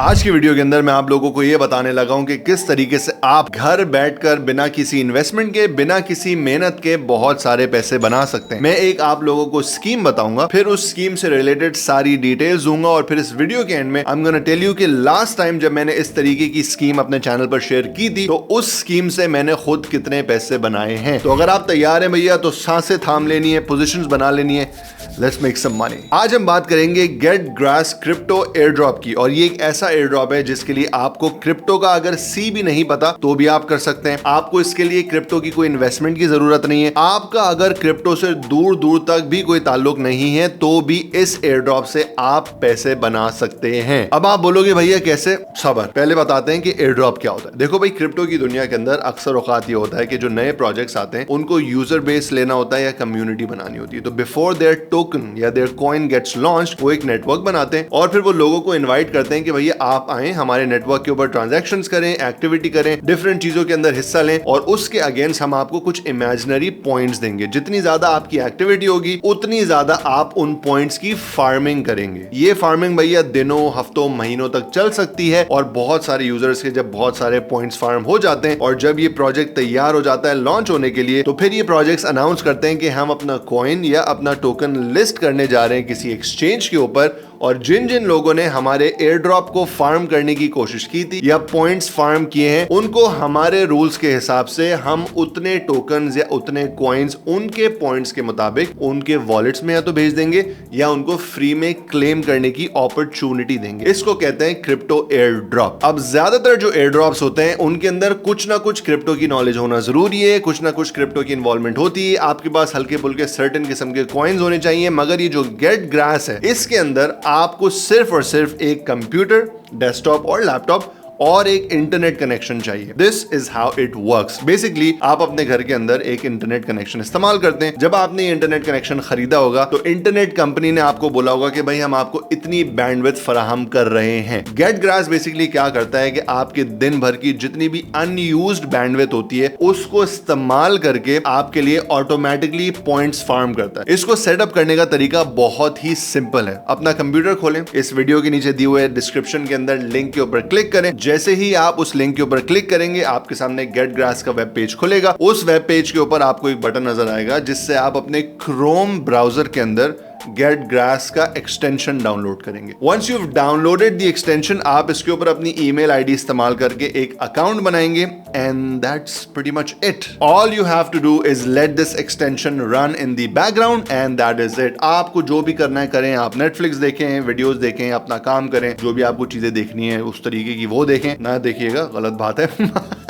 आज की वीडियो के अंदर मैं आप लोगों को ये बताने लगा हूं कि किस तरीके से आप घर बैठकर बिना किसी इन्वेस्टमेंट के, बिना किसी मेहनत के बहुत सारे पैसे बना सकते हैं। मैं एक आप लोगों को स्कीम बताऊंगा, फिर उस स्कीम से रिलेटेड सारी डिटेल्स दूंगा और फिर इस वीडियो के एंड में I am gonna tell you कि लास्ट टाइम जब मैंने इस तरीके की स्कीम अपने चैनल पर शेयर की थी तो उस स्कीम से मैंने खुद कितने पैसे बनाए हैं। तो अगर आप तैयार हैं भैया तो सांसें थाम लेनी है, पोजीशंस बना लेनी है, लेट्स मेक सम मनी। आज हम बात करेंगे get grass crypto airdrop की, और ये एक ऐसा एयर ड्रॉप है जिसके लिए आपको क्रिप्टो का अगर सी भी नहीं पता तो भी आप कर सकते हैं। आपको इसके लिए क्रिप्टो की कोई इन्वेस्टमेंट की जरूरत नहीं है। आपका अगर क्रिप्टो से दूर दूर तक भी कोई ताल्लुक नहीं है तो भी इस एयर ड्रॉप से आप पैसे बना सकते हैं। अब आप बोलोगे भैया कैसे? सबर, पहले बताते हैं कि एयर ड्रॉप क्या होता है। देखो भाई, क्रिप्टो की दुनिया के अंदर अक्सर औकात ये होता है कि जो नए प्रोजेक्ट्स आते हैं उनको यूजर बेस लेना होता है या कम्युनिटी बनानी होती है। तो बिफोर देयर टोकन या देयर कॉइन गेट्स लॉन्च्ड, वो एक नेटवर्क बनाते हैं और फिर वो लोगों को इनवाइट करते हैं कि भैया आप आए, हमारे नेटवर्क के ऊपर ट्रांजैक्शंस करें, एक्टिविटी करें, डिफरेंट चीजों के अंदर हिस्सा लें और उसके अगेंस्ट हम आपको कुछ इमेजिनरी पॉइंट्स देंगे। जितनी ज्यादा आपकी एक्टिविटी होगी उतनी ज्यादा आप उन पॉइंट्स की फार्मिंग करेंगे। ये फार्मिंग भैया दिनों, हफ्तों, महीनों तक चल सकती है और बहुत सारे यूजर्स के जब बहुत सारे पॉइंट्स फार्म हो जाते हैं और जब ये प्रोजेक्ट तैयार हो जाता है लॉन्च होने के लिए, तो फिर ये प्रोजेक्ट्स अनाउंस करते हैं कि हम अपना कॉइन या अपना टोकन लिस्ट करने जा रहे हैं किसी एक्सचेंज के ऊपर। और जिन जिन लोगों ने हमारे एयर ड्रॉप को फार्म करने की कोशिश की थी या पॉइंट्स फार्म किए हैं, उनको हमारे रूल्स के हिसाब से हम उतने टोकन्स या उतने कॉइन्स उनके पॉइंट्स के मुताबिक उनके वॉलेट्स में या तो भेज देंगे या उनको फ्री में क्लेम करने की अपॉर्चुनिटी देंगे। इसको कहते हैं क्रिप्टो एयर ड्रॉप। अब ज्यादातर जो एयर ड्रॉप्स होते हैं उनके अंदर कुछ ना कुछ क्रिप्टो की नॉलेज होना जरूरी है, कुछ ना कुछ क्रिप्टो की इन्वॉल्वमेंट होती है। आपके पास हल्के फुल्के सर्टेन किस्म के कॉइन्स होने चाहिए। मगर ये जो गेट ग्रास है, इसके अंदर आपको सिर्फ और सिर्फ एक कंप्यूटर, डेस्कटॉप और लैपटॉप और एक इंटरनेट कनेक्शन चाहिए। This is how it works. Basically आप अपने घर के अंदर एक इंटरनेट कनेक्शन इस्तेमाल करते हैं। जब आपने इंटरनेट कनेक्शन खरीदा होगा तो इंटरनेट कंपनी ने आपको बोला होगा कि भाई हम आपको इतनी बैंडविड्थ फराहम कर रहे हैं। गेट ग्रास बेसिकली क्या करता है कि आपके दिन भर की जितनी भी अनयूज्ड बैंडविड्थ होती है उसको इस्तेमाल करके आपके लिए ऑटोमेटिकली पॉइंट्स फार्म करता है। इसको सेटअप करने का तरीका बहुत ही सिंपल है। अपना कंप्यूटर खोलें, इस वीडियो के नीचे दिए हुए डिस्क्रिप्शन के अंदर लिंक के ऊपर क्लिक करें। जैसे ही आप उस लिंक के ऊपर क्लिक करेंगे आपके सामने गेट ग्रास का वेब पेज खुलेगा। उस वेब पेज के ऊपर आपको एक बटन नजर आएगा जिससे आप अपने क्रोम ब्राउजर के अंदर गेट ग्रास का एक्सटेंशन डाउनलोड करेंगे। Once you downloaded the extension, आप इसके ऊपर अपनी ईमेल आईडी इस्तेमाल करके एक अकाउंट बनाएंगे and that's pretty much it. All you have to do is let this extension run in the background and that is it. आपको जो भी करना है करें, आप नेटफ्लिक्स देखें, वीडियोस देखें, अपना काम करें, जो भी आपको चीजें देखनी है उस तरीके की वो देखें, ना देखिएगा, गलत बात है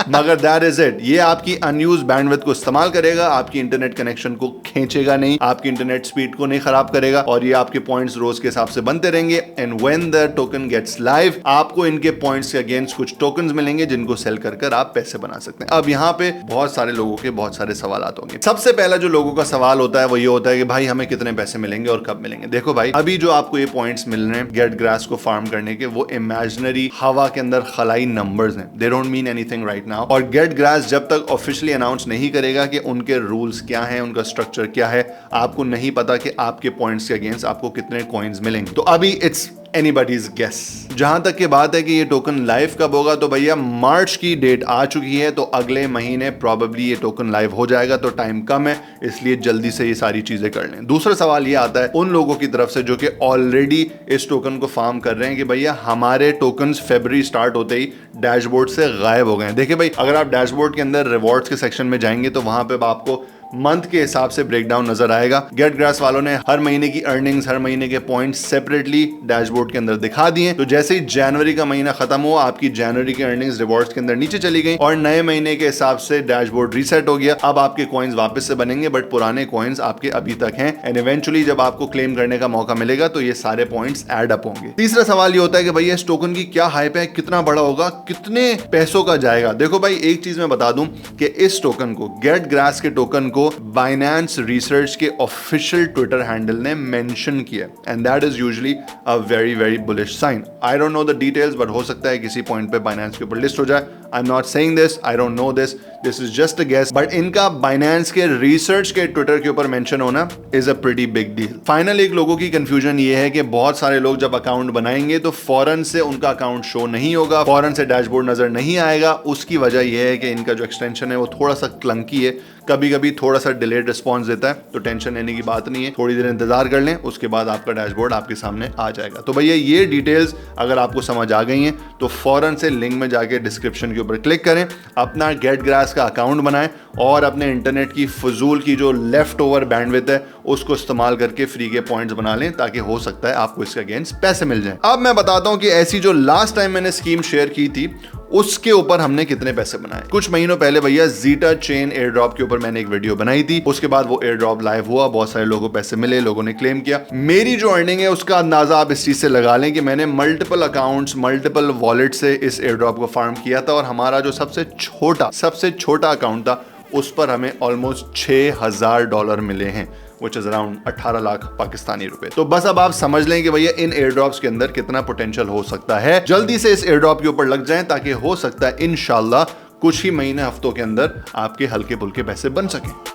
मगर दैट इज इट। ये आपकी अनयूज्ड बैंडविड्थ को इस्तेमाल करेगा, आपकी इंटरनेट कनेक्शन को खींचेगा नहीं, आपकी इंटरनेट स्पीड को नहीं खराब करेगा और ये आपके पॉइंट्स रोज के हिसाब से बनते रहेंगे। And when the token gets live, आपको इनके पॉइंट्स के अगेंस्ट कुछ टोकन्स मिलेंगे जिनको सेल कर कर आप पैसे बना सकते हैं। अब यहाँ पे बहुत सारे लोगों के बहुत सारे सवाल होंगे। सबसे पहला जो लोगों का सवाल होता है वो ये होता है कि भाई हमें कितने पैसे मिलेंगे और कब मिलेंगे। देखो भाई, अभी जो आपको ये पॉइंट्स मिल रहे हैं गेट ग्रास को फार्म करने के, वो इमेजिनरी हवा के अंदर खलाई नंबर्स हैं। They don't mean anything right now. और गेट ग्रास जब तक ऑफिशियली अनाउंस नहीं करेगा कि उनके रूल्स क्या हैं, उनका स्ट्रक्चर क्या है, आपको नहीं पता कि आपके पॉइंट्स के अगेंस्ट आपको कितने कॉइन्स मिलेंगे। तो अभी इट्स एनीबॉडीज गेस। जहां तक की बात है कि ये टोकन लाइव कब होगा, तो भैया मार्च की डेट आ चुकी है, तो अगले महीने प्रोबेबली ये टोकन लाइव हो जाएगा। तो टाइम कम है, इसलिए जल्दी से ये सारी चीजें कर लें। दूसरा सवाल ये आता है उन लोगों की तरफ से जो कि ऑलरेडी इस टोकन को फार्म कर रहे हैं कि भैया हमारे टोकन्स फरवरी स्टार्ट होते ही डैशबोर्ड से गायब हो गए हैं। देखिए भाई, अगर आप डैशबोर्ड के अंदर रिवॉर्ड्स के सेक्शन में जाएंगे तो वहां पे आपको मंथ के हिसाब से ब्रेकडाउन नजर आएगा। गेट ग्रास वालों ने हर महीने की अर्निंग्स, हर महीने के पॉइंट्स सेपरेटली डैशबोर्ड के अंदर दिखा दिए। तो जैसे ही जनवरी का महीना खत्म हुआ, आपकी जनवरी की अर्निंग्स रिवॉर्ड्स के अंदर नीचे चली गई और नए महीने के हिसाब से डैशबोर्ड रीसेट हो गया। अब आपके कॉइन्स वापस से बनेंगे बट पुराने कॉइन्स आपके अभी तक हैं एंड इवेंचुअली जब आपको क्लेम करने का मौका मिलेगा तो ये सारे पॉइंट्स एड अप होंगे। तीसरा सवाल ये होता है कि भैया इस टोकन की क्या हाइप है, कितना बड़ा होगा, कितने पैसों का जाएगा। देखो भाई, एक चीज मैं बता दूं कि इस टोकन को, गेट ग्रास के टोकन को बाइनेंस रिसर्च के ऑफिशियल ट्विटर हैंडल ने मेंशन किया and that is usually a very very bullish sign. I don't know the details but हो सकता है किसी पॉइंट पे बाइनेंस के ऊपर लिस्ट हो जाए। I am not saying this, I don't know this is just a guess, but इनका बाइनेंस के रिसर्च के ट्विटर के ऊपर मेंशन होना is a pretty big deal. Final एक लोगों की कंफ्यूजन ये है कि बहुत सारे लोग जब अकाउंट बनाएंगे तो फौरन से उनका अकाउंट शो नहीं होगा, फौरन से डैशबोर्ड नजर नहीं आएगा। उसकी वजह यह है कि इनका जो एक्सटेंशन है वो थोड़ा सा क्लंकी है, कभी कभी थोड़ा सा डिलेड रिस्पॉन्स देता है, तो टेंशन लेने की बात नहीं है, थोड़ी देर इंतजार कर लें, उसके बाद आपका डैशबोर्ड आपके सामने आ जाएगा। तो भैया ये डिटेल्स अगर आपको समझ आ गई हैं तो फौरन से लिंक में जाके डिस्क्रिप्शन के ऊपर क्लिक करें, अपना गेटग्रास का अकाउंट बनाएं और अपने इंटरनेट की फजूल की जो लेफ्ट ओवर बैंडविड्थ है उसको इस्तेमाल करके फ्री के पॉइंट्स बना लें, ताकि हो सकता है आपको इसके अगेंस्ट पैसे मिल जाएं। अब मैं बताता हूं कि ऐसी जो लास्ट टाइम मैंने स्कीम शेयर की थी उसके ऊपर हमने कितने पैसे बनाए। कुछ महीनों पहले भैया जीटा चेन एयर ड्रॉप के ऊपर मैंने एक वीडियो बनाई थी, उसके बाद वो एयर ड्रॉप लाइव हुआ, बहुत सारे लोगों को पैसे मिले, लोगों ने क्लेम किया। मेरी जो अर्निंग है उसका अंदाजा आप इस चीज से लगा लें कि मैंने मल्टीपल अकाउंट्स, मल्टीपल वॉलेट से इस एयर ड्रॉप को फार्म किया था, और हमारा जो सबसे छोटा अकाउंट था उस पर हमें ऑलमोस्ट $6,000 मिले हैं, which is around 18 lakh Pakistani रुपए। तो बस अब आप समझ लें कि भैया इन एयर ड्रॉप्स के अंदर कितना पोटेंशियल हो सकता है। जल्दी से इस एयर ड्रॉप के ऊपर लग जाएं, ताकि हो सकता है इंशाल्लाह कुछ ही महीने हफ्तों के अंदर आपके हल्के फुल्के पैसे बन सकें।